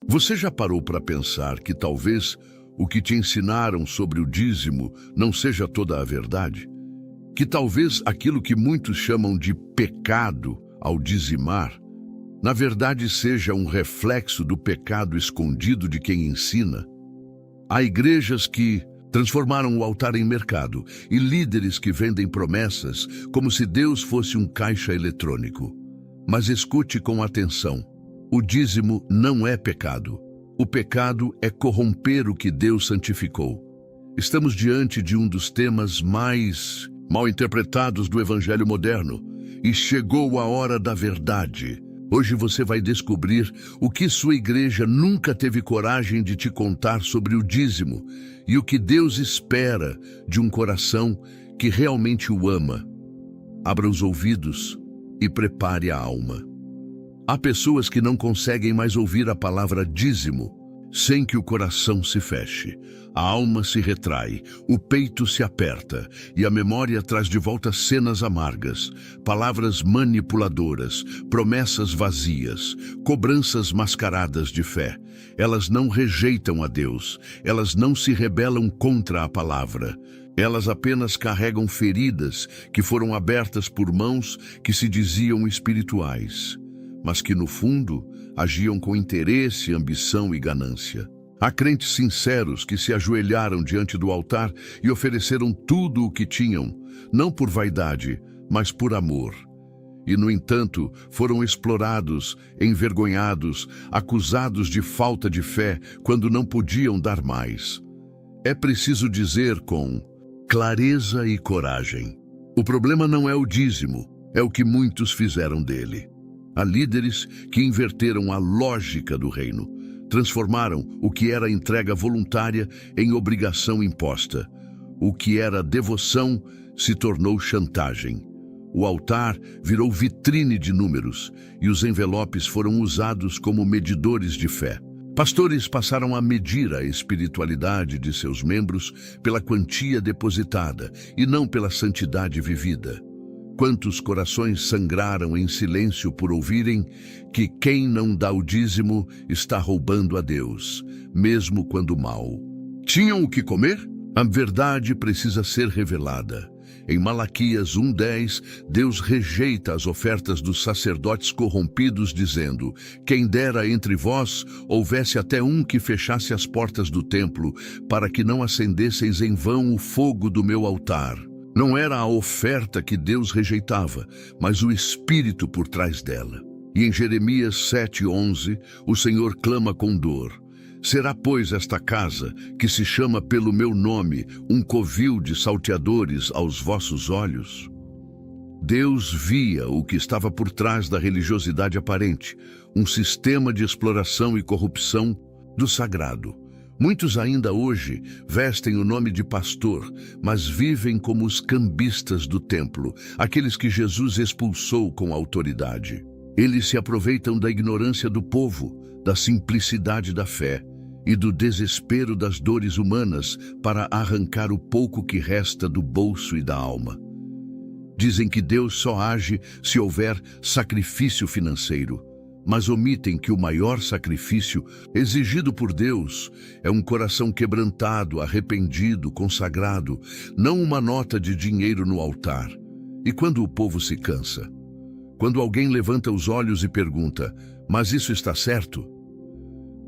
Você já parou para pensar que talvez o que te ensinaram sobre o dízimo não seja toda a verdade? Que talvez aquilo que muitos chamam de pecado ao dizimar, na verdade seja um reflexo do pecado escondido de quem ensina? Há igrejas que transformaram o altar em mercado e líderes que vendem promessas como se Deus fosse um caixa eletrônico. Mas escute com atenção. O dízimo não é pecado. O pecado é corromper o que Deus santificou. Estamos diante de um dos temas mais mal interpretados do Evangelho moderno. E chegou a hora da verdade. Hoje você vai descobrir o que sua igreja nunca teve coragem de te contar sobre o dízimo e o que Deus espera de um coração que realmente o ama. Abra os ouvidos e prepare a alma. Há pessoas que não conseguem mais ouvir a palavra dízimo sem que o coração se feche. A alma se retrai, o peito se aperta e a memória traz de volta cenas amargas, palavras manipuladoras, promessas vazias, cobranças mascaradas de fé. Elas não rejeitam a Deus, elas não se rebelam contra a palavra. Elas apenas carregam feridas que foram abertas por mãos que se diziam espirituais, mas que no fundo agiam com interesse, ambição e ganância. Há crentes sinceros que se ajoelharam diante do altar e ofereceram tudo o que tinham, não por vaidade, mas por amor. E, no entanto, foram explorados, envergonhados, acusados de falta de fé quando não podiam dar mais. É preciso dizer com clareza e coragem: o problema não é o dízimo, é o que muitos fizeram dele. Há líderes que inverteram a lógica do reino, transformaram o que era entrega voluntária em obrigação imposta. O que era devoção se tornou chantagem. O altar virou vitrine de números e os envelopes foram usados como medidores de fé. Pastores passaram a medir a espiritualidade de seus membros pela quantia depositada e não pela santidade vivida. Quantos corações sangraram em silêncio por ouvirem que quem não dá o dízimo está roubando a Deus, mesmo quando mal. Tinham o que comer? A verdade precisa ser revelada. Em Malaquias 1:10, Deus rejeita as ofertas dos sacerdotes corrompidos, dizendo: quem dera entre vós houvesse até um que fechasse as portas do templo, para que não acendesseis em vão o fogo do meu altar. Não era a oferta que Deus rejeitava, mas o espírito por trás dela. E em Jeremias 7:11, o Senhor clama com dor: será, pois, esta casa, que se chama pelo meu nome, um covil de salteadores aos vossos olhos? Deus via o que estava por trás da religiosidade aparente, um sistema de exploração e corrupção do sagrado. Muitos ainda hoje vestem o nome de pastor, mas vivem como os cambistas do templo, aqueles que Jesus expulsou com autoridade. Eles se aproveitam da ignorância do povo, da simplicidade da fé e do desespero das dores humanas para arrancar o pouco que resta do bolso e da alma. Dizem que Deus só age se houver sacrifício financeiro, mas omitem que o maior sacrifício exigido por Deus é um coração quebrantado, arrependido, consagrado, não uma nota de dinheiro no altar. E quando o povo se cansa? Quando alguém levanta os olhos e pergunta: mas isso está certo?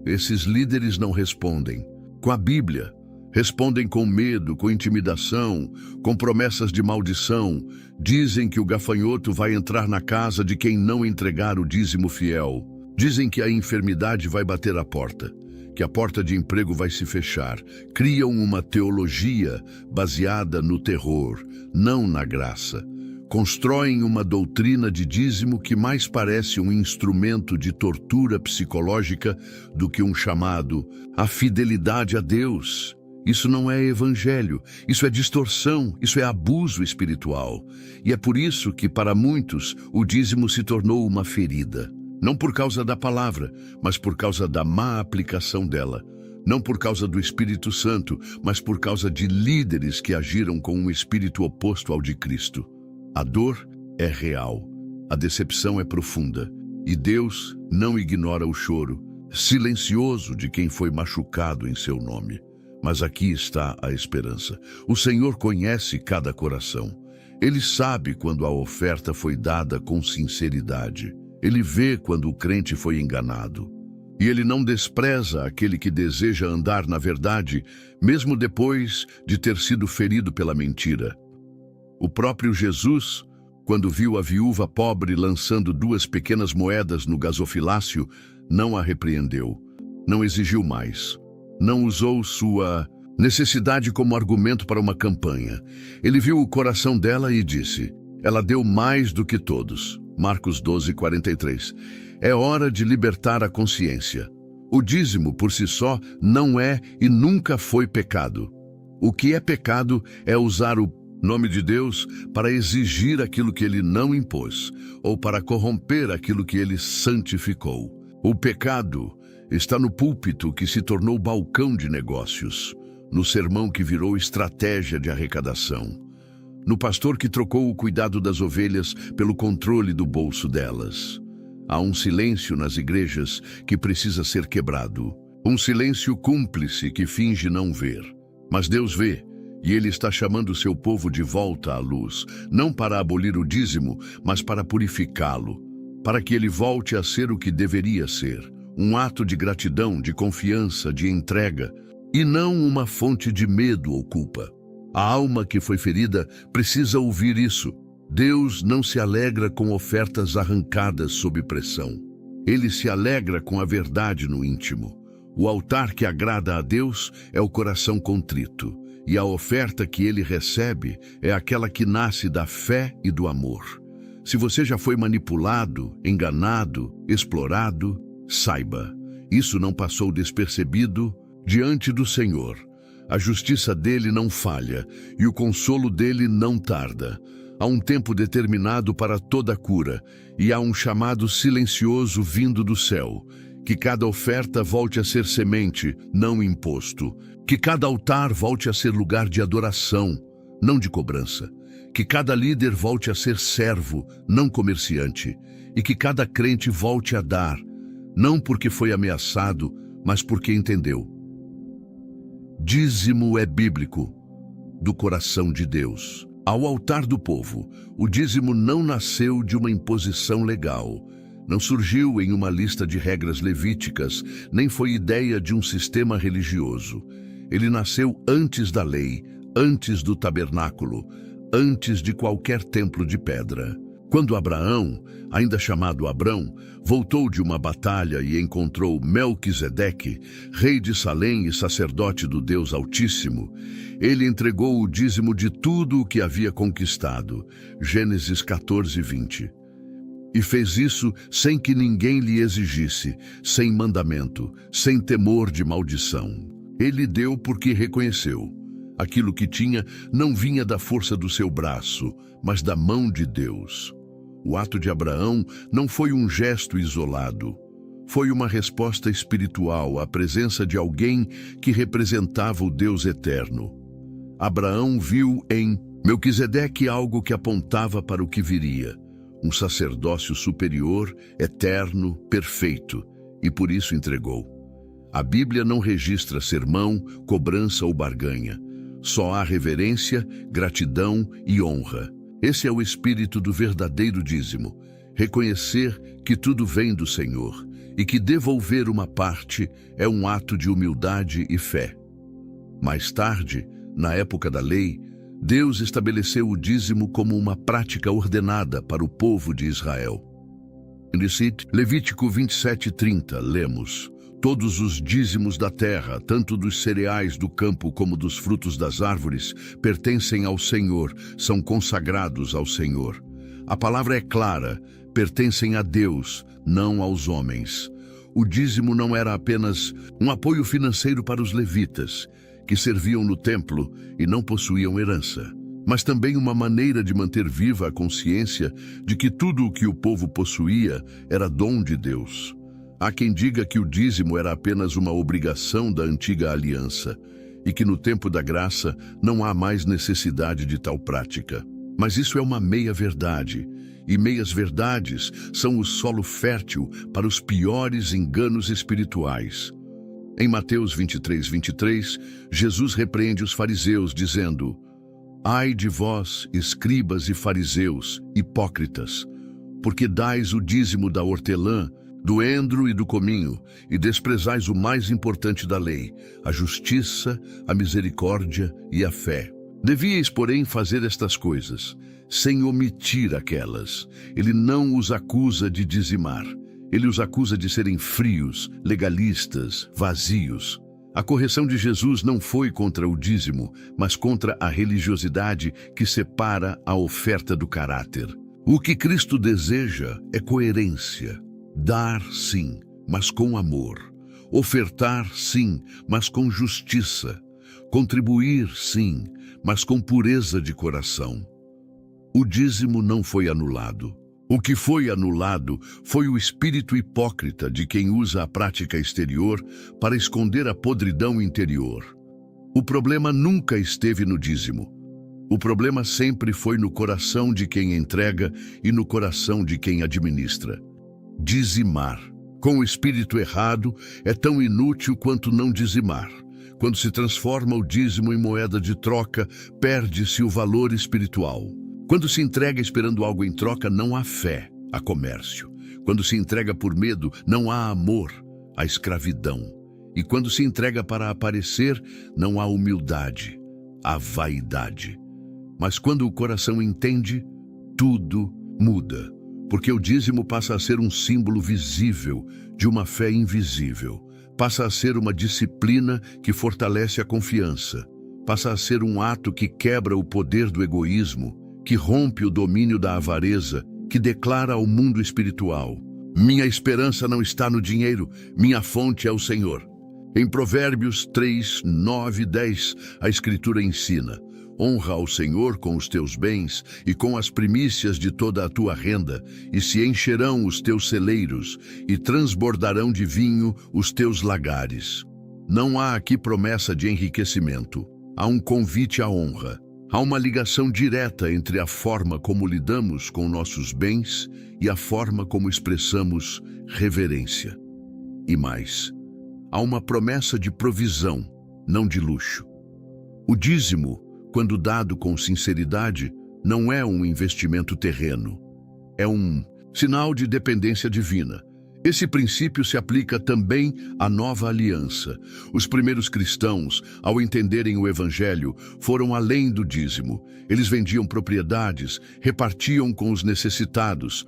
Esses líderes não respondem com a Bíblia. Respondem com medo, com intimidação, com promessas de maldição. Dizem que o gafanhoto vai entrar na casa de quem não entregar o dízimo fiel. Dizem que a enfermidade vai bater à porta, que a porta de emprego vai se fechar. Criam uma teologia baseada no terror, não na graça. Constroem uma doutrina de dízimo que mais parece um instrumento de tortura psicológica do que um chamado à fidelidade a Deus. Isso não é evangelho, isso é distorção, isso é abuso espiritual. E é por isso que, para muitos, o dízimo se tornou uma ferida. Não por causa da palavra, mas por causa da má aplicação dela. Não por causa do Espírito Santo, mas por causa de líderes que agiram com um espírito oposto ao de Cristo. A dor é real, a decepção é profunda, e Deus não ignora o choro. silencioso de quem foi machucado em seu nome. Mas aqui está a esperança. O Senhor conhece cada coração. Ele sabe quando a oferta foi dada com sinceridade. Ele vê quando o crente foi enganado. E ele não despreza aquele que deseja andar na verdade, mesmo depois de ter sido ferido pela mentira. O próprio Jesus, quando viu a viúva pobre lançando 2 pequenas moedas no gasofilácio, não a repreendeu, não exigiu mais, não usou sua necessidade como argumento para uma campanha. Ele viu o coração dela e disse: ela deu mais do que todos. Marcos 12:43. É hora de libertar a consciência. O dízimo por si só não é e nunca foi pecado. O que é pecado é usar o nome de Deus para exigir aquilo que ele não impôs, ou para corromper aquilo que ele santificou. O pecado está no púlpito que se tornou balcão de negócios, no sermão que virou estratégia de arrecadação, no pastor que trocou o cuidado das ovelhas pelo controle do bolso delas. Há um silêncio nas igrejas que precisa ser quebrado, um silêncio cúmplice que finge não ver. Mas Deus vê, e Ele está chamando seu povo de volta à luz, não para abolir o dízimo, mas para purificá-lo, para que ele volte a ser o que deveria ser, um ato de gratidão, de confiança, de entrega, e não uma fonte de medo ou culpa. A alma que foi ferida precisa ouvir isso. Deus não se alegra com ofertas arrancadas sob pressão. Ele se alegra com a verdade no íntimo. O altar que agrada a Deus é o coração contrito, e a oferta que ele recebe é aquela que nasce da fé e do amor. Se você já foi manipulado, enganado, explorado, saiba, isso não passou despercebido diante do Senhor. A justiça dele não falha e o consolo dele não tarda. Há um tempo determinado para toda cura e há um chamado silencioso vindo do céu. Que cada oferta volte a ser semente, não imposto. Que cada altar volte a ser lugar de adoração, não de cobrança. Que cada líder volte a ser servo, não comerciante. E que cada crente volte a dar, não porque foi ameaçado, mas porque entendeu. Dízimo é bíblico, do coração de Deus. Ao altar do povo, o dízimo não nasceu de uma imposição legal, não surgiu em uma lista de regras levíticas, nem foi ideia de um sistema religioso. Ele nasceu antes da lei, antes do tabernáculo, antes de qualquer templo de pedra. Quando Abraão, ainda chamado Abrão, voltou de uma batalha e encontrou Melquisedeque, rei de Salém e sacerdote do Deus Altíssimo, ele entregou o dízimo de tudo o que havia conquistado. Gênesis 14:20. E fez isso sem que ninguém lhe exigisse, sem mandamento, sem temor de maldição. Ele deu porque reconheceu. Aquilo que tinha não vinha da força do seu braço, mas da mão de Deus. O ato de Abraão não foi um gesto isolado. Foi uma resposta espiritual à presença de alguém que representava o Deus eterno. Abraão viu em Melquisedeque algo que apontava para o que viria. Um sacerdócio superior, eterno, perfeito, e por isso entregou. A Bíblia não registra sermão, cobrança ou barganha. Só há reverência, gratidão e honra. Esse é o espírito do verdadeiro dízimo. Reconhecer que tudo vem do Senhor e que devolver uma parte é um ato de humildade e fé. Mais tarde, na época da lei, Deus estabeleceu o dízimo como uma prática ordenada para o povo de Israel. Em Levítico 27:30, lemos: todos os dízimos da terra, tanto dos cereais do campo como dos frutos das árvores, pertencem ao Senhor, são consagrados ao Senhor. A palavra é clara, pertencem a Deus, não aos homens. O dízimo não era apenas um apoio financeiro para os levitas, que serviam no templo e não possuíam herança, mas também uma maneira de manter viva a consciência de que tudo o que o povo possuía era dom de Deus. Há quem diga que o dízimo era apenas uma obrigação da antiga aliança e que no tempo da graça não há mais necessidade de tal prática. Mas isso é uma meia-verdade e meias-verdades são o solo fértil para os piores enganos espirituais. Em Mateus 23, Jesus repreende os fariseus, dizendo: Ai de vós, escribas e fariseus, hipócritas, porque dais o dízimo da hortelã, do endro e do cominho, e desprezais o mais importante da lei, a justiça, a misericórdia e a fé. Devíeis, porém, fazer estas coisas, sem omitir aquelas. Ele não os acusa de dizimar. Ele os acusa de serem frios, legalistas, vazios. A correção de Jesus não foi contra o dízimo, mas contra a religiosidade que separa a oferta do caráter. O que Cristo deseja é coerência. Dar, sim, mas com amor. Ofertar, sim, mas com justiça. Contribuir, sim, mas com pureza de coração. O dízimo não foi anulado. O que foi anulado foi o espírito hipócrita de quem usa a prática exterior para esconder a podridão interior. O problema nunca esteve no dízimo. O problema sempre foi no coração de quem entrega e no coração de quem administra. Dizimar, com o espírito errado, é tão inútil quanto não dizimar. Quando se transforma o dízimo em moeda de troca, perde-se o valor espiritual. Quando se entrega esperando algo em troca, não há fé, há comércio. Quando se entrega por medo, não há amor, há escravidão. E quando se entrega para aparecer, não há humildade, há vaidade. Mas quando o coração entende, tudo muda, porque o dízimo passa a ser um símbolo visível de uma fé invisível. Passa a ser uma disciplina que fortalece a confiança. Passa a ser um ato que quebra o poder do egoísmo, que rompe o domínio da avareza, que declara ao mundo espiritual: minha esperança não está no dinheiro, minha fonte é o Senhor. Em Provérbios 3, 9 e 10, a Escritura ensina: honra ao Senhor com os teus bens e com as primícias de toda a tua renda, e se encherão os teus celeiros, e transbordarão de vinho os teus lagares. Não há aqui promessa de enriquecimento, há um convite à honra. Há uma ligação direta entre a forma como lidamos com nossos bens e a forma como expressamos reverência. E mais, há uma promessa de provisão, não de luxo. O dízimo, quando dado com sinceridade, não é um investimento terreno. É um sinal de dependência divina. Esse princípio se aplica também à nova aliança. Os primeiros cristãos, ao entenderem o evangelho, foram além do dízimo. Eles vendiam propriedades, repartiam com os necessitados,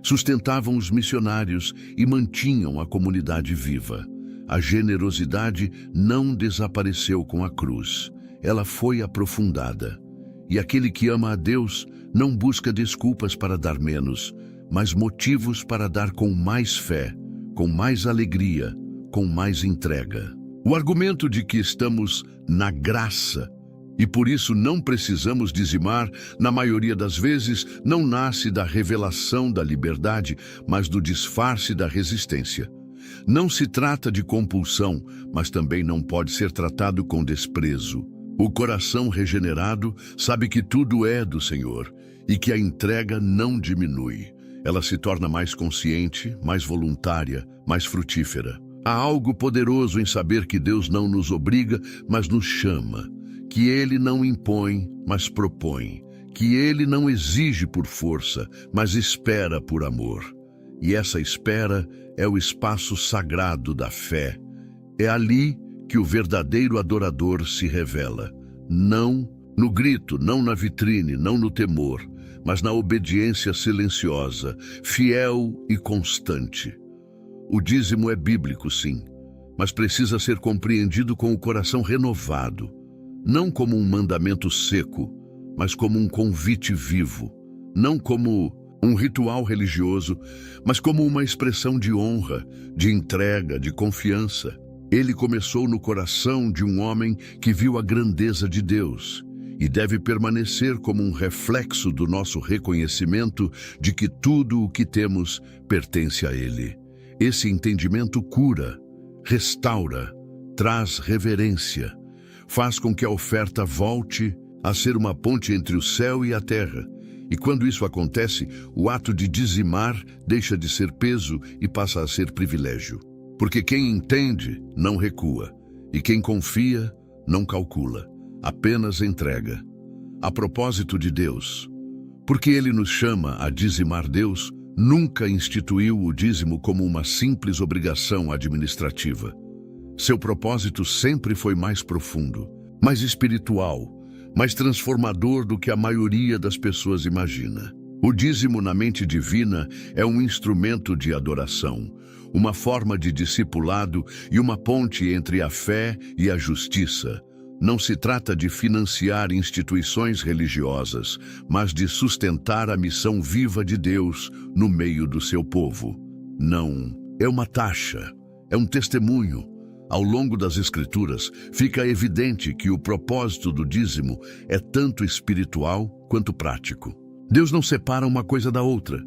sustentavam os missionários e mantinham a comunidade viva. A generosidade não desapareceu com a cruz. Ela foi aprofundada. E aquele que ama a Deus não busca desculpas para dar menos, mas motivos para dar com mais fé, com mais alegria, com mais entrega. O argumento de que estamos na graça e por isso não precisamos dizimar, na maioria das vezes, não nasce da revelação da liberdade, mas do disfarce da resistência. Não se trata de compulsão, mas também não pode ser tratado com desprezo. O coração regenerado sabe que tudo é do Senhor e que a entrega não diminui. Ela se torna mais consciente, mais voluntária, mais frutífera. Há algo poderoso em saber que Deus não nos obriga, mas nos chama. Que Ele não impõe, mas propõe. Que Ele não exige por força, mas espera por amor. E essa espera é o espaço sagrado da fé. É ali que o verdadeiro adorador se revela. Não no grito, não na vitrine, não no temor, mas na obediência silenciosa, fiel e constante. O dízimo é bíblico, sim, mas precisa ser compreendido com o coração renovado, não como um mandamento seco, mas como um convite vivo, não como um ritual religioso, mas como uma expressão de honra, de entrega, de confiança. Ele começou no coração de um homem que viu a grandeza de Deus e deve permanecer como um reflexo do nosso reconhecimento de que tudo o que temos pertence a Ele. Esse entendimento cura, restaura, traz reverência, faz com que a oferta volte a ser uma ponte entre o céu e a terra E quando isso acontece, o ato de dizimar deixa de ser peso e passa a ser privilégio. Porque quem entende não recua, e quem confia não calcula, apenas entrega. A propósito de Deus, porque Ele nos chama a dizimar, Deus nunca instituiu o dízimo como uma simples obrigação administrativa. Seu propósito sempre foi mais profundo, mais espiritual, mais transformador do que a maioria das pessoas imagina. O dízimo na mente divina é um instrumento de adoração, uma forma de discipulado e uma ponte entre a fé e a justiça. Não se trata de financiar instituições religiosas, mas de sustentar a missão viva de Deus no meio do seu povo. Não é uma taxa, é um testemunho. Ao longo das Escrituras, fica evidente que o propósito do dízimo é tanto espiritual quanto prático. Deus não separa uma coisa da outra.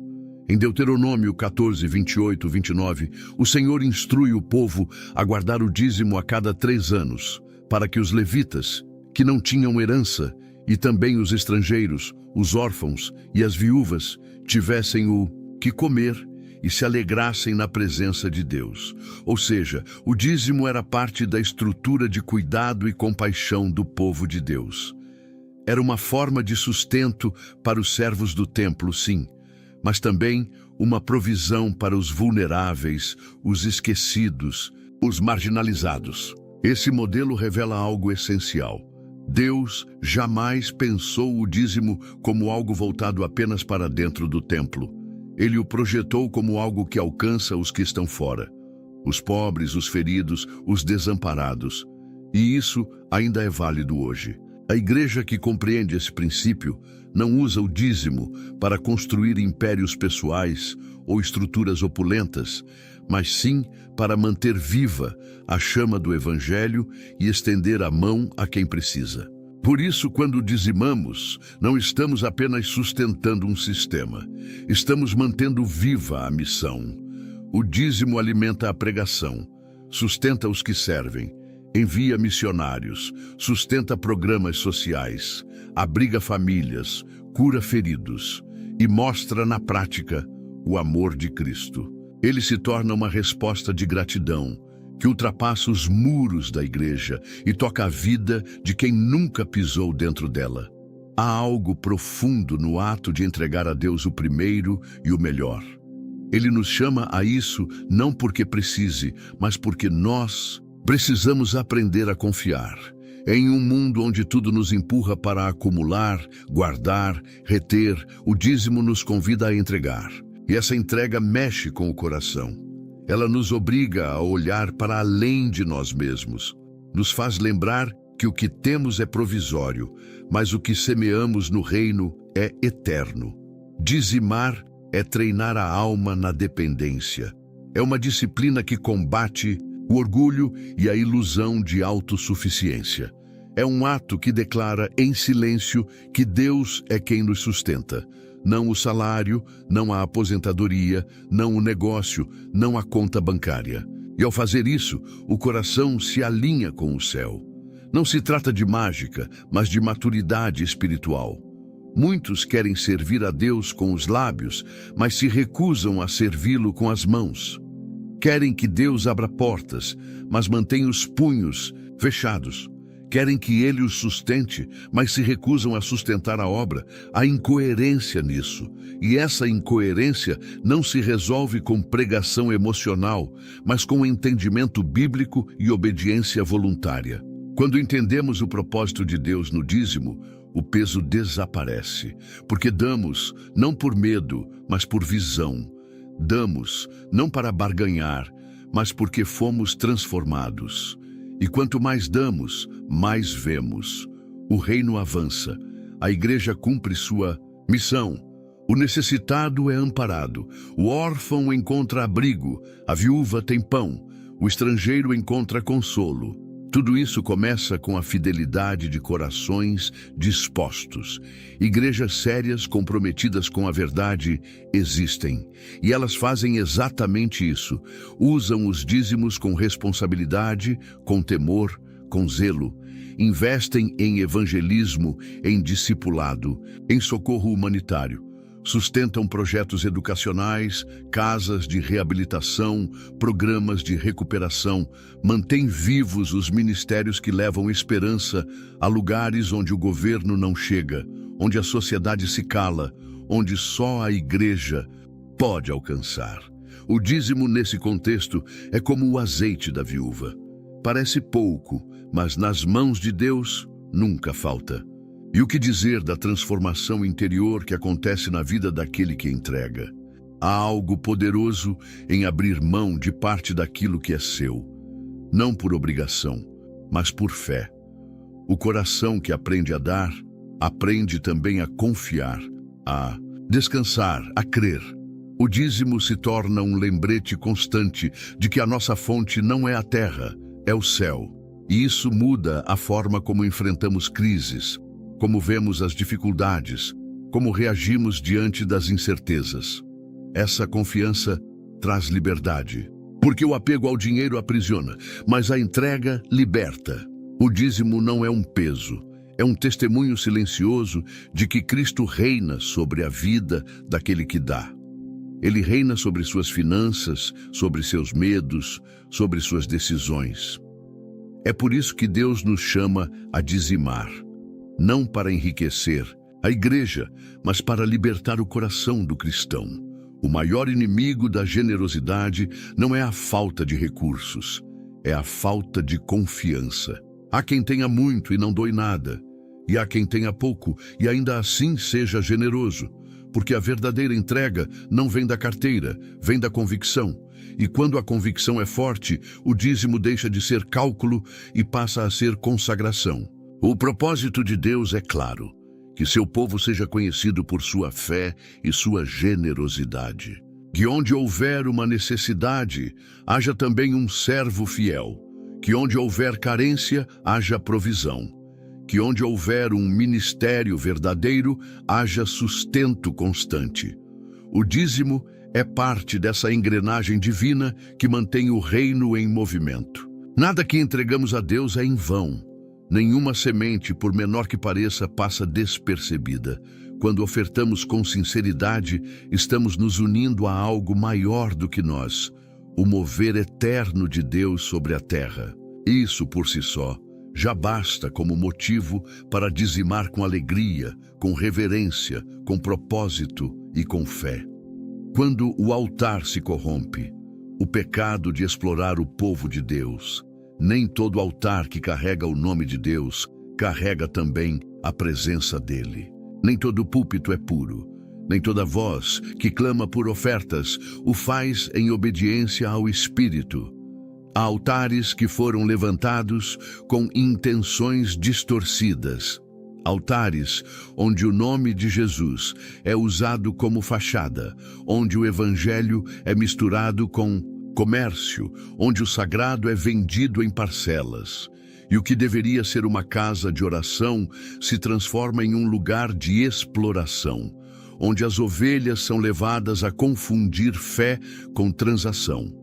Em Deuteronômio 14, 28, 29, o Senhor instrui o povo a guardar o dízimo a cada 3 anos, para que os levitas, que não tinham herança, e também os estrangeiros, os órfãos e as viúvas, tivessem o que comer e se alegrassem na presença de Deus. Ou seja, o dízimo era parte da estrutura de cuidado e compaixão do povo de Deus. Era uma forma de sustento para os servos do templo, sim, mas também uma provisão para os vulneráveis, os esquecidos, os marginalizados. Esse modelo revela algo essencial. Deus jamais pensou o dízimo como algo voltado apenas para dentro do templo. Ele o projetou como algo que alcança os que estão fora, os pobres, os feridos, os desamparados. E isso ainda é válido hoje. A igreja que compreende esse princípio não usa o dízimo para construir impérios pessoais ou estruturas opulentas, mas sim para manter viva a chama do Evangelho e estender a mão a quem precisa. Por isso, quando dizimamos, não estamos apenas sustentando um sistema, estamos mantendo viva a missão. O dízimo alimenta a pregação, sustenta os que servem, envia missionários, sustenta programas sociais, abriga famílias, cura feridos e mostra na prática o amor de Cristo. Ele se torna uma resposta de gratidão, que ultrapassa os muros da igreja e toca a vida de quem nunca pisou dentro dela. Há algo profundo no ato de entregar a Deus o primeiro e o melhor. Ele nos chama a isso não porque precise, mas porque nós precisamos aprender a confiar. Em um mundo onde tudo nos empurra para acumular, guardar, reter, o dízimo nos convida a entregar. E essa entrega mexe com o coração. Ela nos obriga a olhar para além de nós mesmos. Nos faz lembrar que o que temos é provisório, mas o que semeamos no reino é eterno. Dizimar é treinar a alma na dependência. É uma disciplina que combate o orgulho e a ilusão de autossuficiência. É um ato que declara em silêncio que Deus é quem nos sustenta. Não o salário, não a aposentadoria, não o negócio, não a conta bancária. E ao fazer isso, o coração se alinha com o céu. Não se trata de mágica, mas de maturidade espiritual. Muitos querem servir a Deus com os lábios, mas se recusam a servi-lo com as mãos. Querem que Deus abra portas, mas mantém os punhos fechados. Querem que Ele os sustente, mas se recusam a sustentar a obra. Há incoerência nisso. E essa incoerência não se resolve com pregação emocional, mas com entendimento bíblico e obediência voluntária. Quando entendemos o propósito de Deus no dízimo, o peso desaparece, porque damos não por medo, mas por visão. Damos não para barganhar, mas porque fomos transformados. E quanto mais damos, mais vemos. O reino avança, a igreja cumpre sua missão. O necessitado é amparado, o órfão encontra abrigo, a viúva tem pão, o estrangeiro encontra consolo. Tudo isso começa com a fidelidade de corações dispostos. Igrejas sérias comprometidas com a verdade existem, e elas fazem exatamente isso. Usam os dízimos com responsabilidade, com temor, com zelo. investem em evangelismo, em discipulado, em socorro humanitário. Sustentam projetos educacionais, casas de reabilitação, programas de recuperação, mantêm vivos os ministérios que levam esperança a lugares onde o governo não chega, onde a sociedade se cala, onde só a igreja pode alcançar. O dízimo nesse contexto é como o azeite da viúva. Parece pouco, mas nas mãos de Deus nunca falta. E o que dizer da transformação interior que acontece na vida daquele que entrega? Há algo poderoso em abrir mão de parte daquilo que é seu, não por obrigação, mas por fé. O coração que aprende a dar, aprende também a confiar, a descansar, a crer. O dízimo se torna um lembrete constante de que a nossa fonte não é a terra, é o céu. E isso muda a forma como enfrentamos crises, como vemos as dificuldades, como reagimos diante das incertezas. Essa confiança traz liberdade, porque o apego ao dinheiro aprisiona, mas a entrega liberta. O dízimo não é um peso, é um testemunho silencioso de que Cristo reina sobre a vida daquele que dá. Ele reina sobre suas finanças, sobre seus medos, sobre suas decisões. É por isso que Deus nos chama a dizimar. Não para enriquecer a igreja, mas para libertar o coração do cristão. O maior inimigo da generosidade não é a falta de recursos, é a falta de confiança. Há quem tenha muito e não doe nada, e há quem tenha pouco e ainda assim seja generoso, porque a verdadeira entrega não vem da carteira, vem da convicção. E quando a convicção é forte, o dízimo deixa de ser cálculo e passa a ser consagração. O propósito de Deus é claro, que seu povo seja conhecido por sua fé e sua generosidade. Que onde houver uma necessidade, haja também um servo fiel. Que onde houver carência, haja provisão. Que onde houver um ministério verdadeiro, haja sustento constante. O dízimo é parte dessa engrenagem divina que mantém o reino em movimento. Nada que entregamos a Deus é em vão. Nenhuma semente, por menor que pareça, passa despercebida. Quando ofertamos com sinceridade, estamos nos unindo a algo maior do que nós, o mover eterno de Deus sobre a terra. Isso, por si só, já basta como motivo para dizimar com alegria, com reverência, com propósito e com fé. Quando o altar se corrompe, o pecado de explorar o povo de Deus, nem todo altar que carrega o nome de Deus carrega também a presença dele. Nem todo púlpito é puro, nem toda voz que clama por ofertas o faz em obediência ao Espírito. Há altares que foram levantados com intenções distorcidas. Altares onde o nome de Jesus é usado como fachada, onde o Evangelho é misturado com comércio, onde o sagrado é vendido em parcelas. E o que deveria ser uma casa de oração se transforma em um lugar de exploração, onde as ovelhas são levadas a confundir fé com transação.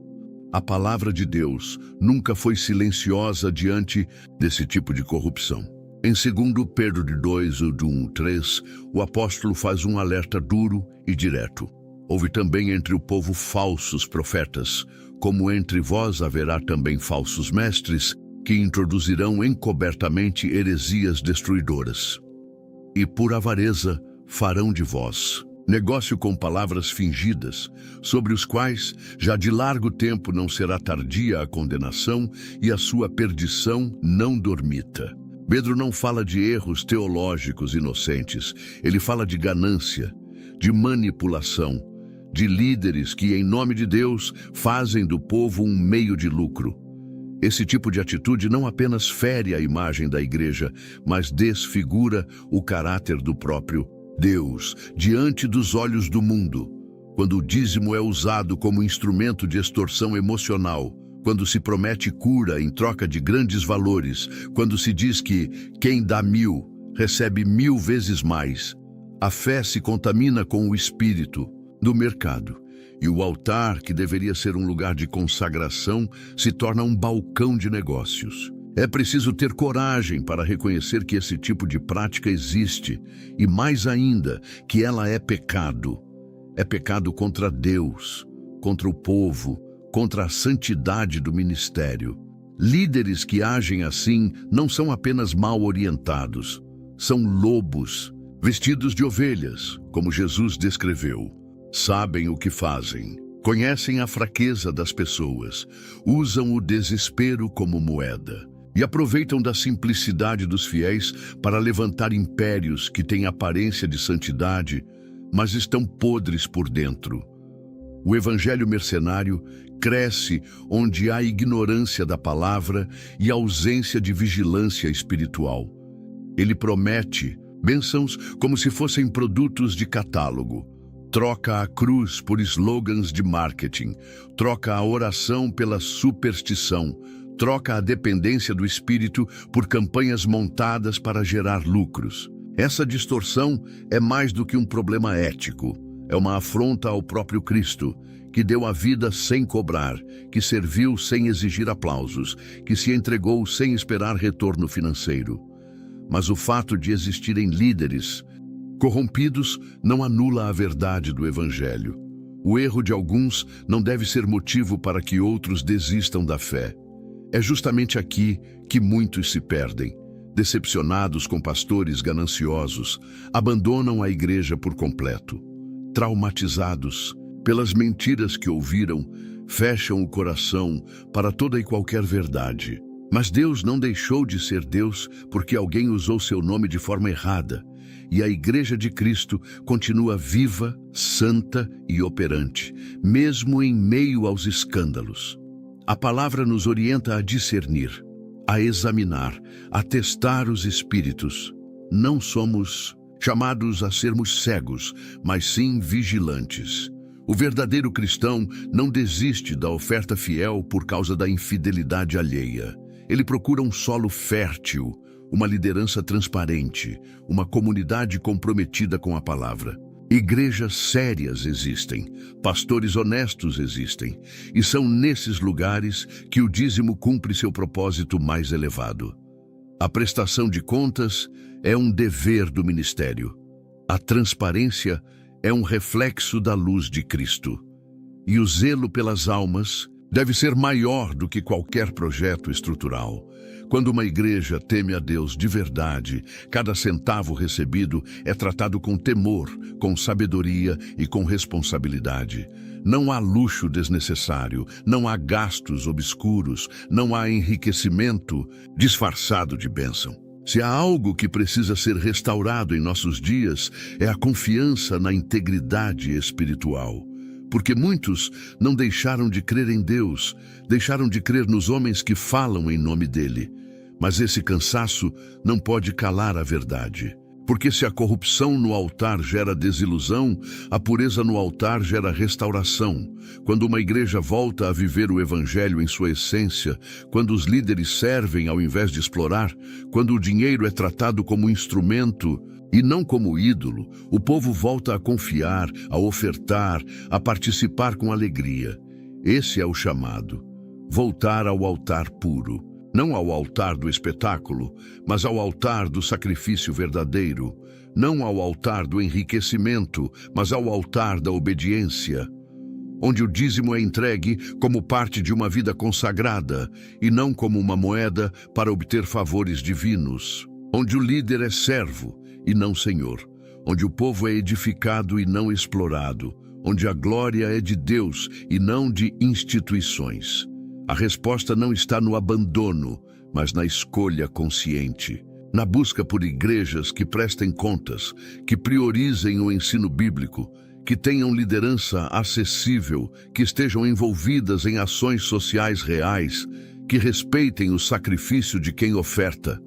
A palavra de Deus nunca foi silenciosa diante desse tipo de corrupção. Em 2 Pedro 2, 1-3, o apóstolo faz um alerta duro e direto. Houve também entre o povo falsos profetas, como entre vós haverá também falsos mestres, que introduzirão encobertamente heresias destruidoras. E por avareza farão de vós negócio com palavras fingidas, sobre os quais já de largo tempo não será tardia a condenação e a sua perdição não dormita. Pedro não fala de erros teológicos inocentes, ele fala de ganância, de manipulação, de líderes que, em nome de Deus, fazem do povo um meio de lucro. Esse tipo de atitude não apenas fere a imagem da igreja, mas desfigura o caráter do próprio Deus diante dos olhos do mundo. Quando o dízimo é usado como instrumento de extorsão emocional, quando se promete cura em troca de grandes valores, quando se diz que quem dá 1000 recebe 1000 vezes mais, a fé se contamina com o espírito do mercado. E o altar, que deveria ser um lugar de consagração, se torna um balcão de negócios. É preciso ter coragem para reconhecer que esse tipo de prática existe e, mais ainda, que ela é pecado. É pecado contra Deus, contra o povo, contra a santidade do ministério. Líderes que agem assim não são apenas mal orientados, são lobos, vestidos de ovelhas, como Jesus descreveu. Sabem o que fazem, conhecem a fraqueza das pessoas, usam o desespero como moeda e aproveitam da simplicidade dos fiéis para levantar impérios que têm aparência de santidade, mas estão podres por dentro. O evangelho mercenário cresce onde há ignorância da palavra e ausência de vigilância espiritual. Ele promete bênçãos como se fossem produtos de catálogo. Troca a cruz por slogans de marketing. Troca a oração pela superstição. Troca a dependência do espírito por campanhas montadas para gerar lucros. Essa distorção é mais do que um problema ético. É uma afronta ao próprio Cristo, que deu a vida sem cobrar, que serviu sem exigir aplausos, que se entregou sem esperar retorno financeiro. Mas o fato de existirem líderes corrompidos não anula a verdade do Evangelho. O erro de alguns não deve ser motivo para que outros desistam da fé. É justamente aqui que muitos se perdem. Decepcionados com pastores gananciosos, abandonam a igreja por completo. Traumatizados pelas mentiras que ouviram, fecham o coração para toda e qualquer verdade. Mas Deus não deixou de ser Deus porque alguém usou seu nome de forma errada. E a Igreja de Cristo continua viva, santa e operante, mesmo em meio aos escândalos. A palavra nos orienta a discernir, a examinar, a testar os espíritos. Não somos chamados a sermos cegos, mas sim vigilantes. O verdadeiro cristão não desiste da oferta fiel por causa da infidelidade alheia. Ele procura um solo fértil, uma liderança transparente, uma comunidade comprometida com a palavra. Igrejas sérias existem, pastores honestos existem, e são nesses lugares que o dízimo cumpre seu propósito mais elevado. A prestação de contas é um dever do ministério. A transparência é um reflexo da luz de Cristo. E o zelo pelas almas deve ser maior do que qualquer projeto estrutural. Quando uma igreja teme a Deus de verdade, cada centavo recebido é tratado com temor, com sabedoria e com responsabilidade. Não há luxo desnecessário, não há gastos obscuros, não há enriquecimento disfarçado de bênção. Se há algo que precisa ser restaurado em nossos dias, é a confiança na integridade espiritual. Porque muitos não deixaram de crer em Deus, deixaram de crer nos homens que falam em nome dele. Mas esse cansaço não pode calar a verdade. Porque se a corrupção no altar gera desilusão, a pureza no altar gera restauração. Quando uma igreja volta a viver o evangelho em sua essência, quando os líderes servem ao invés de explorar, quando o dinheiro é tratado como instrumento e não como ídolo, o povo volta a confiar, a ofertar, a participar com alegria. Esse é o chamado. Voltar ao altar puro. Não ao altar do espetáculo, mas ao altar do sacrifício verdadeiro. Não ao altar do enriquecimento, mas ao altar da obediência. Onde o dízimo é entregue como parte de uma vida consagrada e não como uma moeda para obter favores divinos. Onde o líder é servo e não senhor. Onde o povo é edificado e não explorado. Onde a glória é de Deus e não de instituições. A resposta não está no abandono, mas na escolha consciente. Na busca por igrejas que prestem contas, que priorizem o ensino bíblico, que tenham liderança acessível, que estejam envolvidas em ações sociais reais, que respeitem o sacrifício de quem oferta.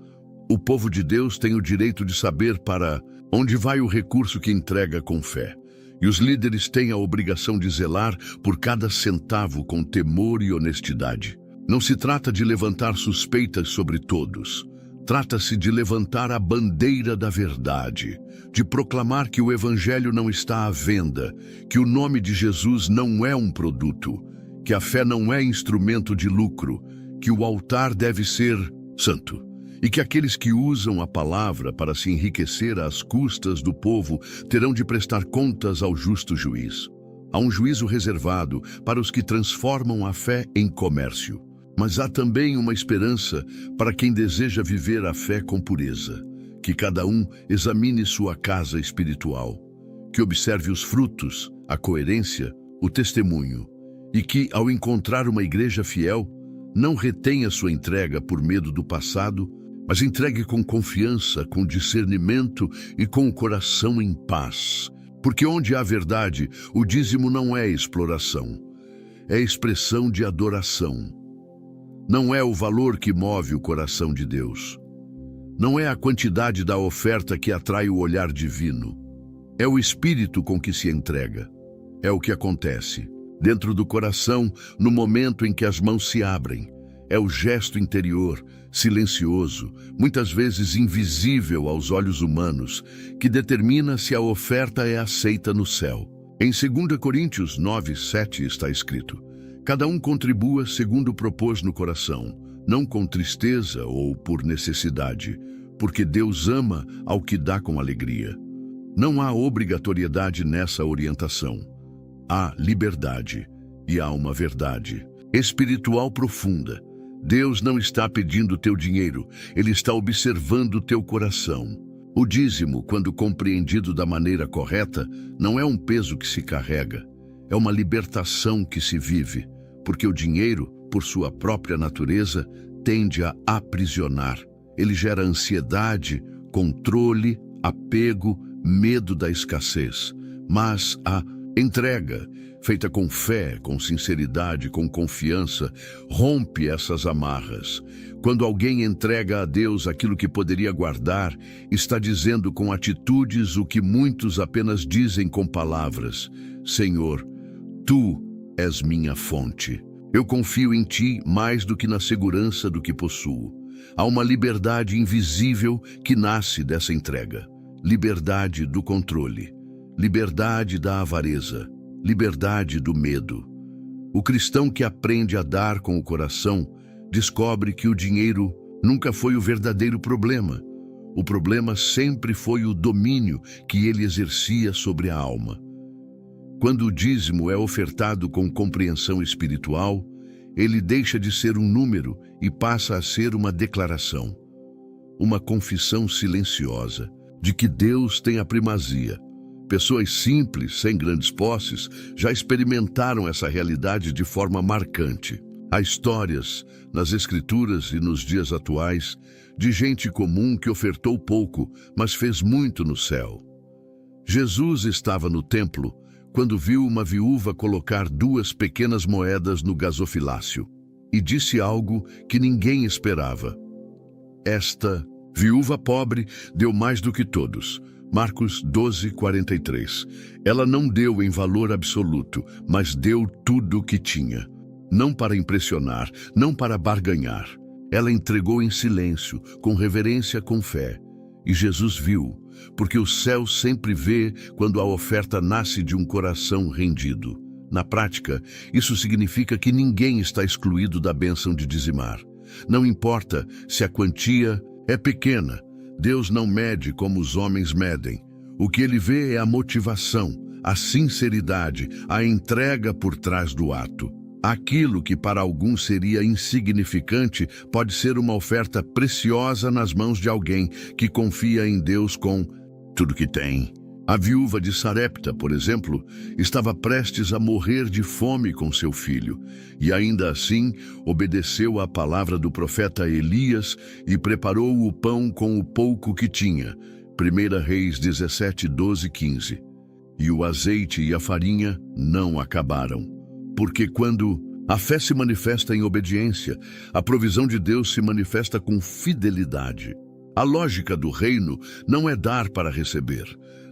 O povo de Deus tem o direito de saber para onde vai o recurso que entrega com fé. E os líderes têm a obrigação de zelar por cada centavo com temor e honestidade. Não se trata de levantar suspeitas sobre todos. Trata-se de levantar a bandeira da verdade, de proclamar que o Evangelho não está à venda, que o nome de Jesus não é um produto, que a fé não é instrumento de lucro, que o altar deve ser santo, e que aqueles que usam a palavra para se enriquecer às custas do povo terão de prestar contas ao justo juiz. Há um juízo reservado para os que transformam a fé em comércio. Mas há também uma esperança para quem deseja viver a fé com pureza. Que cada um examine sua casa espiritual, que observe os frutos, a coerência, o testemunho, e que, ao encontrar uma igreja fiel, não retenha sua entrega por medo do passado, mas entregue com confiança, com discernimento e com o coração em paz. Porque onde há verdade, o dízimo não é exploração, é expressão de adoração. Não é o valor que move o coração de Deus. Não é a quantidade da oferta que atrai o olhar divino. É o espírito com que se entrega. É o que acontece dentro do coração no momento em que as mãos se abrem. É o gesto interior, silencioso, muitas vezes invisível aos olhos humanos, que determina se a oferta é aceita no céu. Em 2 Coríntios 9:7 está escrito: cada um contribua segundo propôs no coração, não com tristeza ou por necessidade, porque Deus ama ao que dá com alegria. Não há obrigatoriedade nessa orientação. Há liberdade e há uma verdade espiritual profunda. Deus não está pedindo teu dinheiro, Ele está observando o teu coração. O dízimo, quando compreendido da maneira correta, não é um peso que se carrega, é uma libertação que se vive, porque o dinheiro, por sua própria natureza, tende a aprisionar. Ele gera ansiedade, controle, apego, medo da escassez. Mas a entrega, feita com fé, com sinceridade, com confiança, rompe essas amarras. Quando alguém entrega a Deus aquilo que poderia guardar, está dizendo com atitudes o que muitos apenas dizem com palavras: Senhor, Tu és minha fonte. Eu confio em Ti mais do que na segurança do que possuo. Há uma liberdade invisível que nasce dessa entrega. Liberdade do controle. Liberdade da avareza. Liberdade do medo. O cristão que aprende a dar com o coração descobre que o dinheiro nunca foi o verdadeiro problema. O problema sempre foi o domínio que ele exercia sobre a alma. Quando o dízimo é ofertado com compreensão espiritual, ele deixa de ser um número e passa a ser uma declaração, uma confissão silenciosa de que Deus tem a primazia. Pessoas simples, sem grandes posses, já experimentaram essa realidade de forma marcante. Há histórias, nas Escrituras e nos dias atuais, de gente comum que ofertou pouco, mas fez muito no céu. Jesus estava no templo quando viu uma viúva colocar 2 pequenas moedas no gasofilácio e disse algo que ninguém esperava. Esta viúva pobre deu mais do que todos. Marcos 12:43. Ela não deu em valor absoluto, mas deu tudo o que tinha. Não para impressionar, não para barganhar. Ela entregou em silêncio, com reverência, com fé. E Jesus viu, porque o céu sempre vê quando a oferta nasce de um coração rendido. Na prática, isso significa que ninguém está excluído da bênção de dizimar. Não importa se a quantia é pequena, Deus não mede como os homens medem. O que Ele vê é a motivação, a sinceridade, a entrega por trás do ato. Aquilo que para alguns seria insignificante pode ser uma oferta preciosa nas mãos de alguém que confia em Deus com tudo que tem. A viúva de Sarepta, por exemplo, estava prestes a morrer de fome com seu filho, e ainda assim obedeceu à palavra do profeta Elias e preparou o pão com o pouco que tinha. 1 Reis 17:12-15. E o azeite e a farinha não acabaram. Porque quando a fé se manifesta em obediência, a provisão de Deus se manifesta com fidelidade. A lógica do reino não é dar para receber.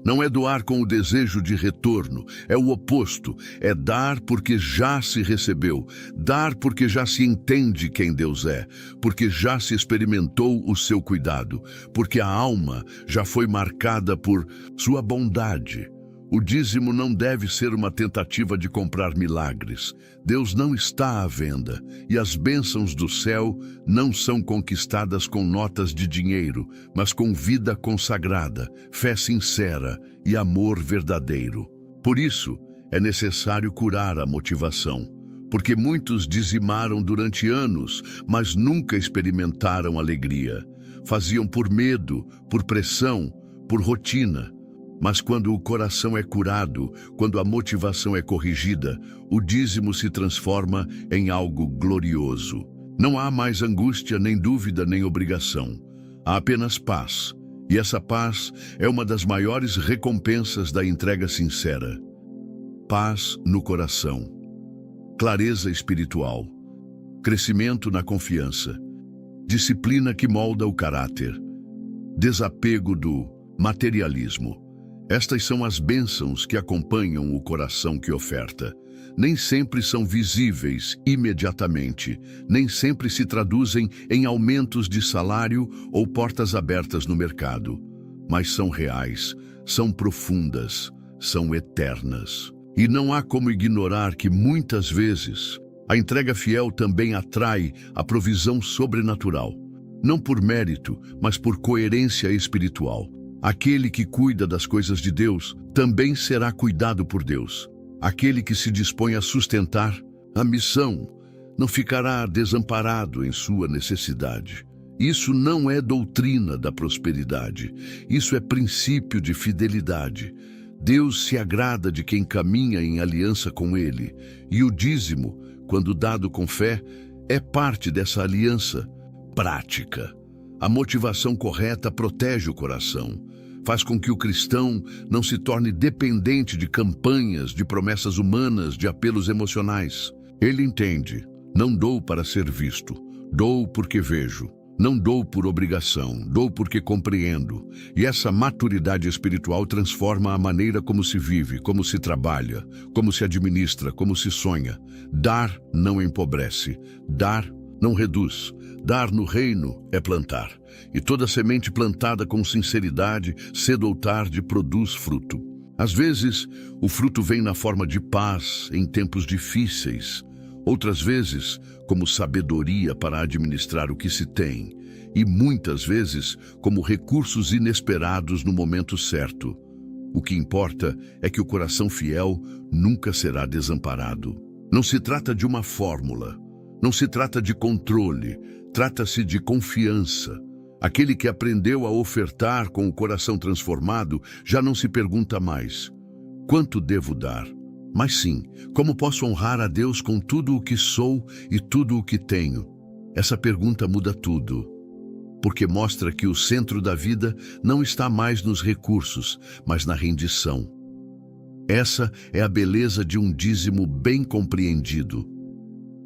Não é doar com o desejo de retorno, é o oposto, é dar porque já se recebeu, dar porque já se entende quem Deus é, porque já se experimentou o seu cuidado, porque a alma já foi marcada por sua bondade. O dízimo não deve ser uma tentativa de comprar milagres. Deus não está à venda, e as bênçãos do céu não são conquistadas com notas de dinheiro, mas com vida consagrada, fé sincera e amor verdadeiro. Por isso, é necessário curar a motivação, porque muitos dizimaram durante anos, mas nunca experimentaram alegria. Faziam por medo, por pressão, por rotina. Mas quando o coração é curado, quando a motivação é corrigida, o dízimo se transforma em algo glorioso. Não há mais angústia, nem dúvida, nem obrigação. Há apenas paz. E essa paz é uma das maiores recompensas da entrega sincera. Paz no coração, clareza espiritual, crescimento na confiança, disciplina que molda o caráter, desapego do materialismo. Estas são as bênçãos que acompanham o coração que oferta. Nem sempre são visíveis imediatamente, nem sempre se traduzem em aumentos de salário ou portas abertas no mercado. Mas são reais, são profundas, são eternas. E não há como ignorar que muitas vezes a entrega fiel também atrai a provisão sobrenatural. Não por mérito, mas por coerência espiritual. Aquele que cuida das coisas de Deus também será cuidado por Deus. Aquele que se dispõe a sustentar a missão não ficará desamparado em sua necessidade. Isso não é doutrina da prosperidade, isso é princípio de fidelidade. Deus se agrada de quem caminha em aliança com Ele, e o dízimo, quando dado com fé, é parte dessa aliança prática. A motivação correta protege o coração, faz com que o cristão não se torne dependente de campanhas, de promessas humanas, de apelos emocionais. Ele entende: não dou para ser visto, dou porque vejo. Não dou por obrigação, dou porque compreendo. E essa maturidade espiritual transforma a maneira como se vive, como se trabalha, como se administra, como se sonha. Dar não empobrece, dar não reduz. Dar no reino é plantar. E toda semente plantada com sinceridade, cedo ou tarde, produz fruto. Às vezes, o fruto vem na forma de paz em tempos difíceis. Outras vezes, como sabedoria para administrar o que se tem. E muitas vezes, como recursos inesperados no momento certo. O que importa é que o coração fiel nunca será desamparado. Não se trata de uma fórmula. Não se trata de controle. Trata-se de confiança. Aquele que aprendeu a ofertar com o coração transformado já não se pergunta mais: quanto devo dar? Mas sim, como posso honrar a Deus com tudo o que sou e tudo o que tenho? Essa pergunta muda tudo, porque mostra que o centro da vida não está mais nos recursos, mas na rendição. Essa é a beleza de um dízimo bem compreendido.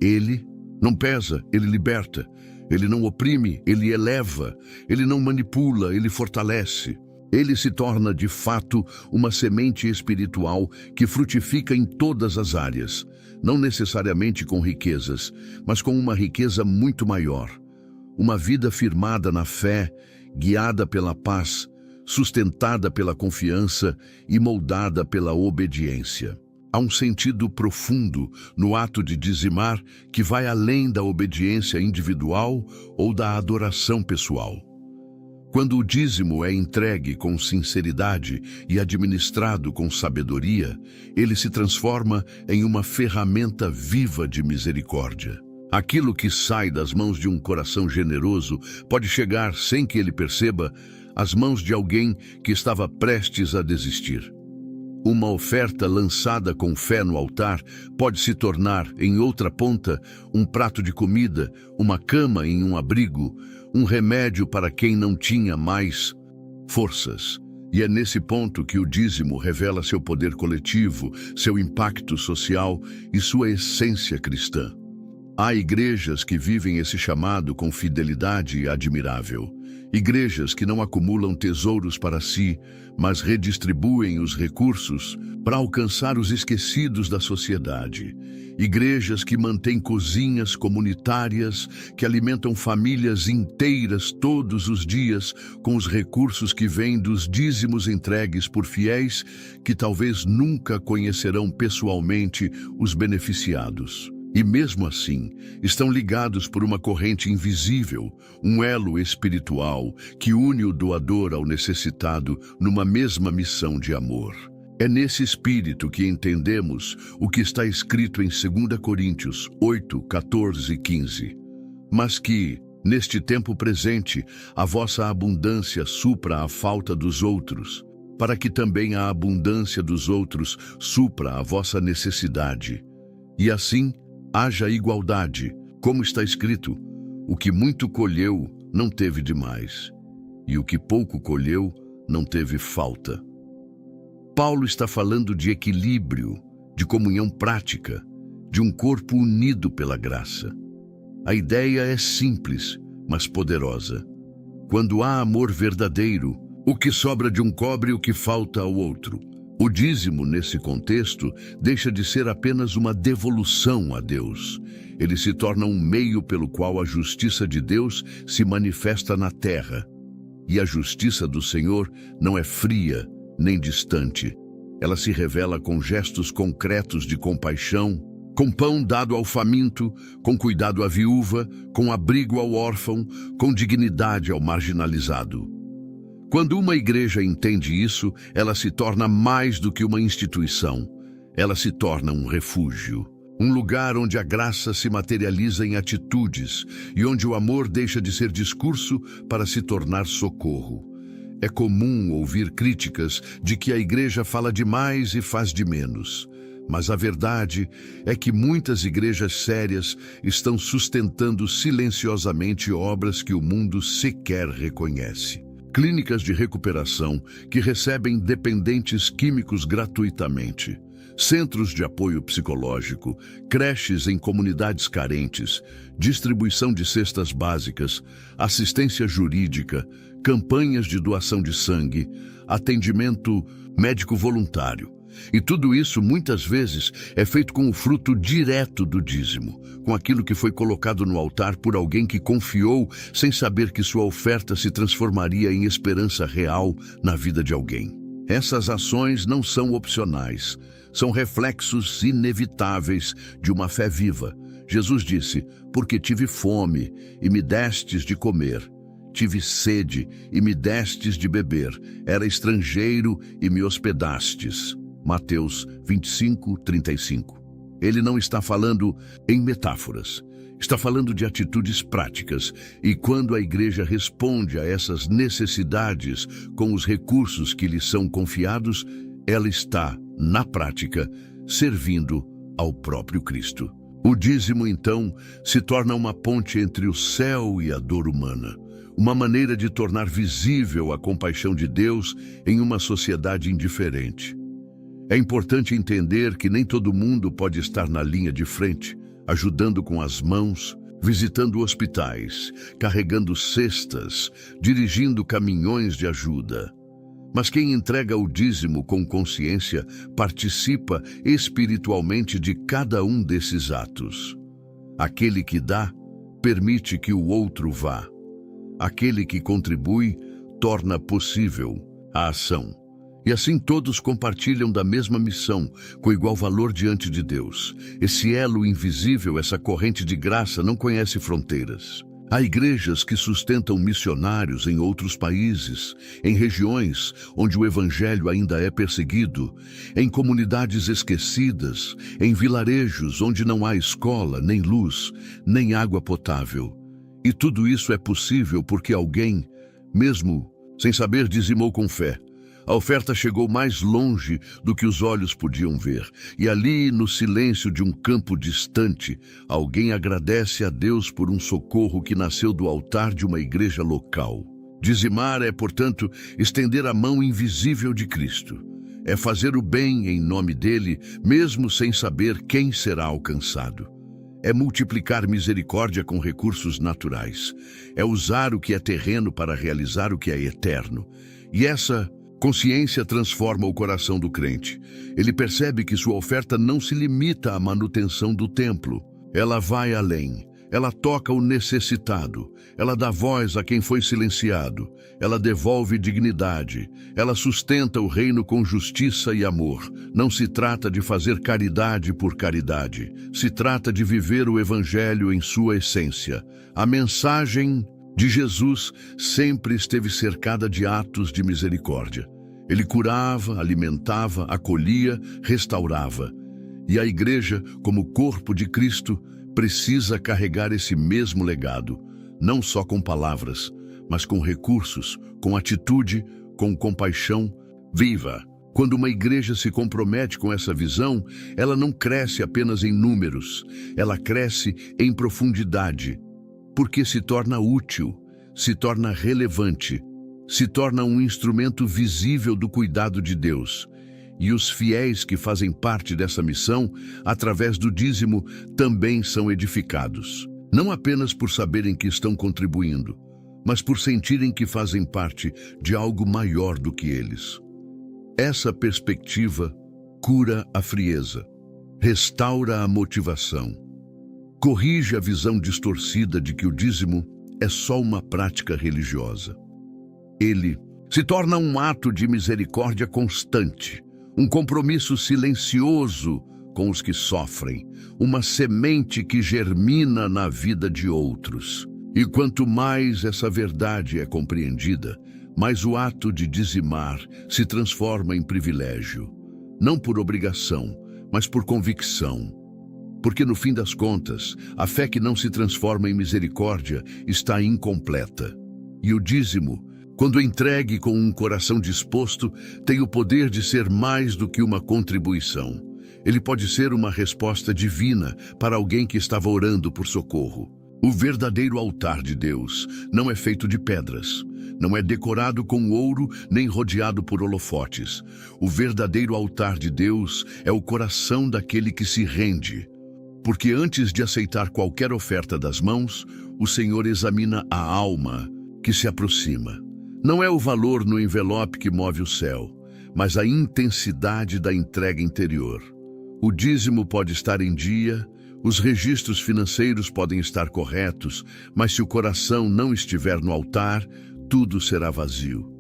Ele não pesa, ele liberta. Ele não oprime, ele eleva. Ele não manipula, ele fortalece. Ele se torna, de fato, uma semente espiritual que frutifica em todas as áreas, não necessariamente com riquezas, mas com uma riqueza muito maior. Uma vida firmada na fé, guiada pela paz, sustentada pela confiança e moldada pela obediência. Há um sentido profundo no ato de dizimar que vai além da obediência individual ou da adoração pessoal. Quando o dízimo é entregue com sinceridade e administrado com sabedoria, ele se transforma em uma ferramenta viva de misericórdia. Aquilo que sai das mãos de um coração generoso pode chegar, sem que ele perceba, às mãos de alguém que estava prestes a desistir. Uma oferta lançada com fé no altar pode se tornar, em outra ponta, um prato de comida, uma cama em um abrigo, um remédio para quem não tinha mais forças. E é nesse ponto que o dízimo revela seu poder coletivo, seu impacto social e sua essência cristã. Há igrejas que vivem esse chamado com fidelidade admirável. Igrejas que não acumulam tesouros para si, mas redistribuem os recursos para alcançar os esquecidos da sociedade. Igrejas que mantêm cozinhas comunitárias, que alimentam famílias inteiras todos os dias com os recursos que vêm dos dízimos entregues por fiéis que talvez nunca conhecerão pessoalmente os beneficiados. E mesmo assim, estão ligados por uma corrente invisível, um elo espiritual que une o doador ao necessitado numa mesma missão de amor. É nesse espírito que entendemos o que está escrito em 2 Coríntios 8, 14 e 15. Mas que, neste tempo presente, a vossa abundância supra a falta dos outros, para que também a abundância dos outros supra a vossa necessidade. E assim, haja igualdade, como está escrito: o que muito colheu não teve demais, e o que pouco colheu não teve falta. Paulo está falando de equilíbrio, de comunhão prática, de um corpo unido pela graça. A ideia é simples, mas poderosa. Quando há amor verdadeiro, o que sobra de um cobre o que falta ao outro. O dízimo, nesse contexto, deixa de ser apenas uma devolução a Deus. Ele se torna um meio pelo qual a justiça de Deus se manifesta na terra. E a justiça do Senhor não é fria nem distante. Ela se revela com gestos concretos de compaixão, com pão dado ao faminto, com cuidado à viúva, com abrigo ao órfão, com dignidade ao marginalizado. Quando uma igreja entende isso, ela se torna mais do que uma instituição. Ela se torna um refúgio, um lugar onde a graça se materializa em atitudes e onde o amor deixa de ser discurso para se tornar socorro. É comum ouvir críticas de que a igreja fala demais e faz de menos. Mas a verdade é que muitas igrejas sérias estão sustentando silenciosamente obras que o mundo sequer reconhece. Clínicas de recuperação que recebem dependentes químicos gratuitamente, centros de apoio psicológico, creches em comunidades carentes, distribuição de cestas básicas, assistência jurídica, campanhas de doação de sangue, atendimento médico voluntário. E tudo isso, muitas vezes, é feito com o fruto direto do dízimo, com aquilo que foi colocado no altar por alguém que confiou sem saber que sua oferta se transformaria em esperança real na vida de alguém. Essas ações não são opcionais, são reflexos inevitáveis de uma fé viva. Jesus disse: porque tive fome e me destes de comer, tive sede e me destes de beber, era estrangeiro e me hospedastes. Mateus 25, 35. Ele não está falando em metáforas, está falando de atitudes práticas. E quando a igreja responde a essas necessidades com os recursos que lhe são confiados, ela está, na prática, servindo ao próprio Cristo. O dízimo, então, se torna uma ponte entre o céu e a dor humana, uma maneira de tornar visível a compaixão de Deus em uma sociedade indiferente. É importante entender que nem todo mundo pode estar na linha de frente, ajudando com as mãos, visitando hospitais, carregando cestas, dirigindo caminhões de ajuda. Mas quem entrega o dízimo com consciência participa espiritualmente de cada um desses atos. Aquele que dá, permite que o outro vá. Aquele que contribui, torna possível a ação. E assim todos compartilham da mesma missão, com igual valor diante de Deus. Esse elo invisível, essa corrente de graça não conhece fronteiras. Há igrejas que sustentam missionários em outros países, em regiões onde o evangelho ainda é perseguido, em comunidades esquecidas, em vilarejos onde não há escola, nem luz, nem água potável. E tudo isso é possível porque alguém, mesmo sem saber, dizimou com fé. A oferta chegou mais longe do que os olhos podiam ver, e ali, no silêncio de um campo distante, alguém agradece a Deus por um socorro que nasceu do altar de uma igreja local. Dizimar é, portanto, estender a mão invisível de Cristo. É fazer o bem em nome dele, mesmo sem saber quem será alcançado. é multiplicar misericórdia com recursos naturais. É usar o que é terreno para realizar o que é eterno. E essa consciência transforma o coração do crente. Ele percebe que sua oferta não se limita à manutenção do templo. Ela vai além. Ela toca o necessitado. Ela dá voz a quem foi silenciado. Ela devolve dignidade. Ela sustenta o reino com justiça e amor. Não se trata de fazer caridade por caridade. Se trata de viver o Evangelho em sua essência. A mensagem de Jesus sempre esteve cercada de atos de misericórdia. Ele curava, alimentava, acolhia, restaurava. E a igreja, como corpo de Cristo, precisa carregar esse mesmo legado, não só com palavras, mas com recursos, com atitude, com compaixão viva. Quando uma igreja se compromete com essa visão, ela não cresce apenas em números, ela cresce em profundidade, porque se torna útil, se torna relevante, se torna um instrumento visível do cuidado de Deus. E os fiéis que fazem parte dessa missão, através do dízimo, também são edificados. Não apenas por saberem que estão contribuindo, mas por sentirem que fazem parte de algo maior do que eles. Essa perspectiva cura a frieza, restaura a motivação, corrige a visão distorcida de que o dízimo é só uma prática religiosa. Ele se torna um ato de misericórdia constante, um compromisso silencioso com os que sofrem, uma semente que germina na vida de outros. E quanto mais essa verdade é compreendida, mais o ato de dizimar se transforma em privilégio, não por obrigação, mas por convicção. Porque no fim das contas, a fé que não se transforma em misericórdia está incompleta. E o dízimo, quando entregue com um coração disposto, tem o poder de ser mais do que uma contribuição. Ele pode ser uma resposta divina para alguém que estava orando por socorro. O verdadeiro altar de Deus não é feito de pedras, não é decorado com ouro nem rodeado por holofotes. O verdadeiro altar de Deus é o coração daquele que se rende. Porque antes de aceitar qualquer oferta das mãos, o Senhor examina a alma que se aproxima. Não é o valor no envelope que move o céu, mas a intensidade da entrega interior. O dízimo pode estar em dia, os registros financeiros podem estar corretos, mas se o coração não estiver no altar, tudo será vazio.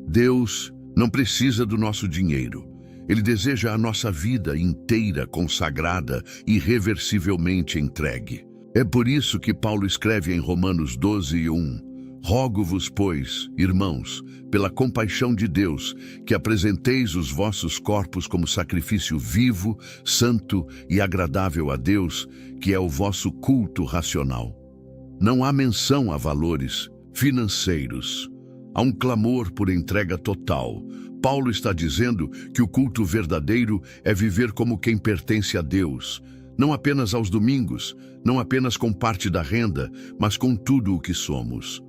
Deus não precisa do nosso dinheiro. Ele deseja a nossa vida inteira consagrada, irreversivelmente entregue. É por isso que Paulo escreve em Romanos 12:1: Rogo-vos, pois, irmãos, pela compaixão de Deus, que apresenteis os vossos corpos como sacrifício vivo, santo e agradável a Deus, que é o vosso culto racional. Não há menção a valores financeiros. Há um clamor por entrega total. Paulo está dizendo que o culto verdadeiro é viver como quem pertence a Deus, não apenas aos domingos, não apenas com parte da renda, mas com tudo o que somos.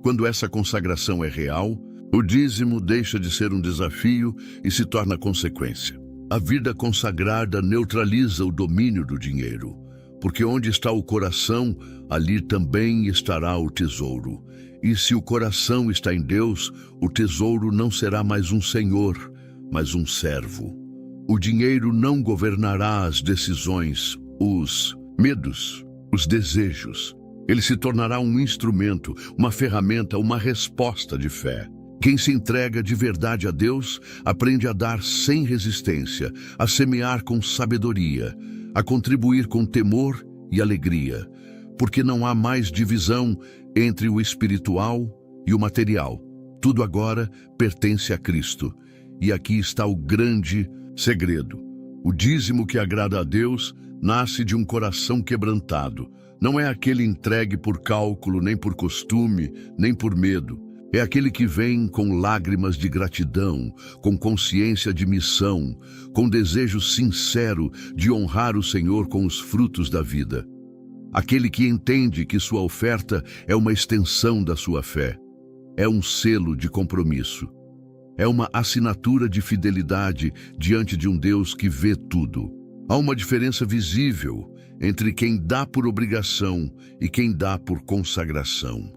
Quando essa consagração é real, o dízimo deixa de ser um desafio e se torna consequência. A vida consagrada neutraliza o domínio do dinheiro, porque onde está o coração, ali também estará o tesouro. E se o coração está em Deus, o tesouro não será mais um senhor, mas um servo. O dinheiro não governará as decisões, os medos, os desejos. Ele se tornará um instrumento, uma ferramenta, uma resposta de fé. Quem se entrega de verdade a Deus aprende a dar sem resistência, a semear com sabedoria, a contribuir com temor e alegria, porque não há mais divisão entre o espiritual e o material. Tudo agora pertence a Cristo. E aqui está o grande segredo. O dízimo que agrada a Deus nasce de um coração quebrantado. Não é aquele entregue por cálculo, nem por costume, nem por medo. É aquele que vem com lágrimas de gratidão, com consciência de missão, com desejo sincero de honrar o Senhor com os frutos da vida. Aquele que entende que sua oferta é uma extensão da sua fé. É um selo de compromisso. É uma assinatura de fidelidade diante de um Deus que vê tudo. Há uma diferença visível entre quem dá por obrigação e quem dá por consagração.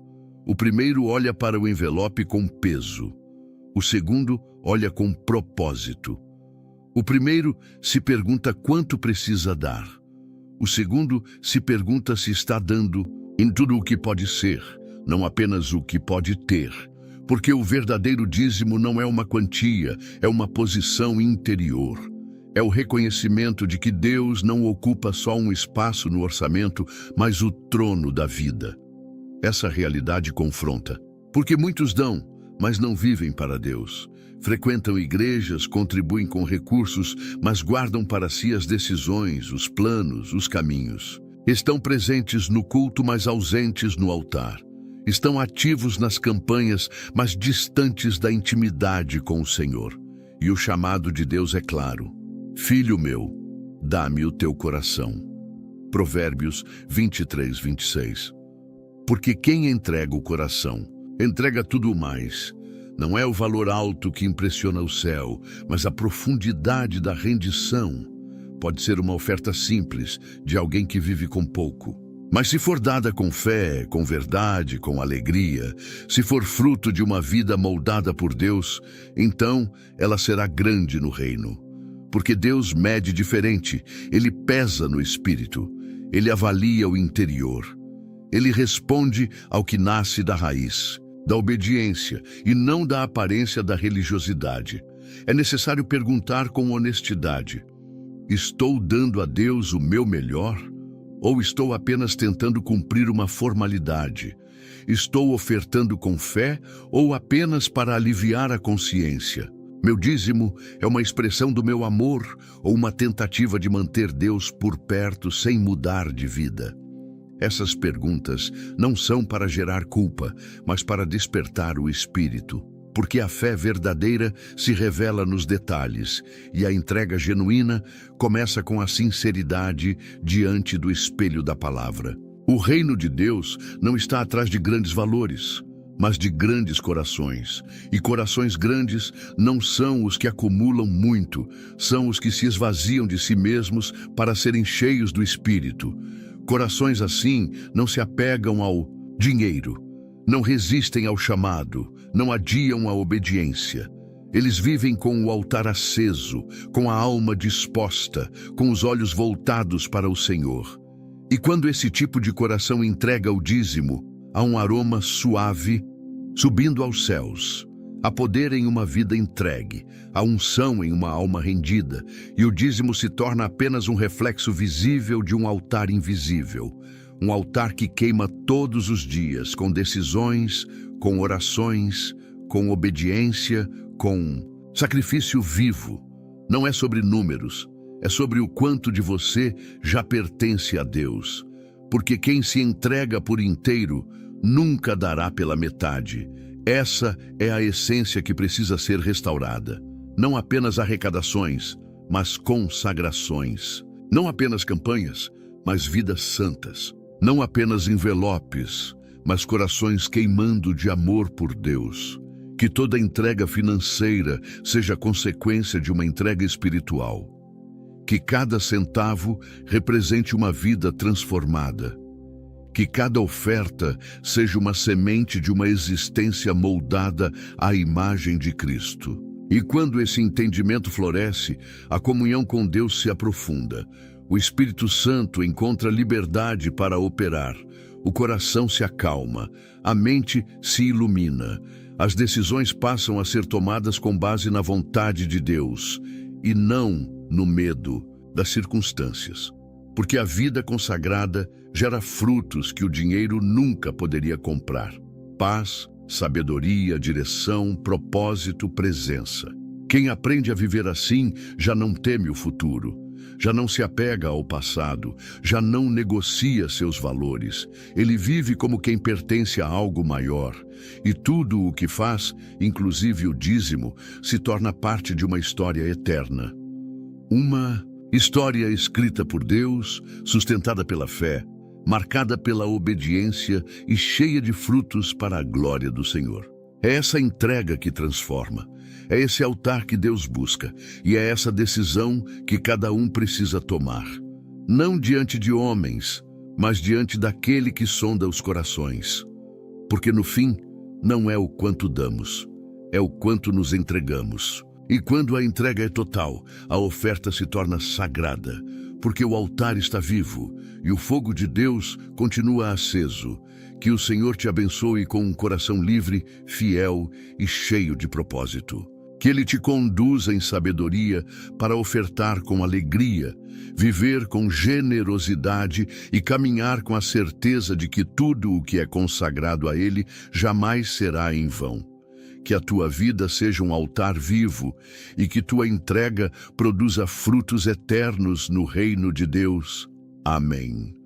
O primeiro olha para o envelope com peso. O segundo olha com propósito. O primeiro se pergunta quanto precisa dar. O segundo se pergunta se está dando em tudo o que pode ser, não apenas o que pode ter. Porque o verdadeiro dízimo não é uma quantia, é uma posição interior. É o reconhecimento de que Deus não ocupa só um espaço no orçamento, mas o trono da vida. Essa realidade confronta, porque muitos dão, mas não vivem para Deus. Frequentam igrejas, contribuem com recursos, mas guardam para si as decisões, os planos, os caminhos. Estão presentes no culto, mas ausentes no altar. Estão ativos nas campanhas, mas distantes da intimidade com o Senhor. E o chamado de Deus é claro: Filho meu, dá-me o teu coração. Provérbios 23, 26. Porque quem entrega o coração, entrega tudo mais. Não é o valor alto que impressiona o céu, mas a profundidade da rendição. Pode ser uma oferta simples, de alguém que vive com pouco. Mas se for dada com fé, com verdade, com alegria, se for fruto de uma vida moldada por Deus, então ela será grande no reino. Porque Deus mede diferente, Ele pesa no espírito, Ele avalia o interior. Ele responde ao que nasce da raiz, da obediência e não da aparência da religiosidade. É necessário perguntar com honestidade: estou dando a Deus o meu melhor? Ou estou apenas tentando cumprir uma formalidade? Estou ofertando com fé ou apenas para aliviar a consciência? Meu dízimo é uma expressão do meu amor ou uma tentativa de manter Deus por perto sem mudar de vida? Essas perguntas não são para gerar culpa, mas para despertar o espírito. Porque a fé verdadeira se revela nos detalhes, e a entrega genuína começa com a sinceridade diante do espelho da palavra. O reino de Deus não está atrás de grandes valores, mas de grandes corações. E corações grandes não são os que acumulam muito, são os que se esvaziam de si mesmos para serem cheios do Espírito. Corações assim não se apegam ao dinheiro, não resistem ao chamado, não adiam a obediência. Eles vivem com o altar aceso, com a alma disposta, com os olhos voltados para o Senhor. E quando esse tipo de coração entrega o dízimo, há um aroma suave subindo aos céus. Há poder em uma vida entregue, há unção em uma alma rendida, e o dízimo se torna apenas um reflexo visível de um altar invisível. Um altar que queima todos os dias, com decisões, com orações, com obediência, com sacrifício vivo. Não é sobre números, é sobre o quanto de você já pertence a Deus. Porque quem se entrega por inteiro nunca dará pela metade. Essa é a essência que precisa ser restaurada. Não apenas arrecadações, mas consagrações. Não apenas campanhas, mas vidas santas. Não apenas envelopes, mas corações queimando de amor por Deus. Que toda entrega financeira seja consequência de uma entrega espiritual. Que cada centavo represente uma vida transformada. Que cada oferta seja uma semente de uma existência moldada à imagem de Cristo. E quando esse entendimento floresce, a comunhão com Deus se aprofunda. O Espírito Santo encontra liberdade para operar. O coração se acalma, a mente se ilumina. As decisões passam a ser tomadas com base na vontade de Deus e não no medo das circunstâncias. Porque a vida consagrada gera frutos que o dinheiro nunca poderia comprar. Paz, sabedoria, direção, propósito, presença. Quem aprende a viver assim já não teme o futuro, já não se apega ao passado, já não negocia seus valores. Ele vive como quem pertence a algo maior. E tudo o que faz, inclusive o dízimo, se torna parte de uma história eterna. Uma história escrita por Deus, sustentada pela fé, marcada pela obediência e cheia de frutos para a glória do Senhor. É essa entrega que transforma, é esse altar que Deus busca, e é essa decisão que cada um precisa tomar. não diante de homens, mas diante daquele que sonda os corações. Porque no fim, não é o quanto damos, é o quanto nos entregamos. E quando a entrega é total, a oferta se torna sagrada, porque o altar está vivo e o fogo de Deus continua aceso. Que o Senhor te abençoe com um coração livre, fiel e cheio de propósito. Que Ele te conduza em sabedoria para ofertar com alegria, viver com generosidade e caminhar com a certeza de que tudo o que é consagrado a Ele jamais será em vão. Que a tua vida seja um altar vivo e que tua entrega produza frutos eternos no reino de Deus. Amém.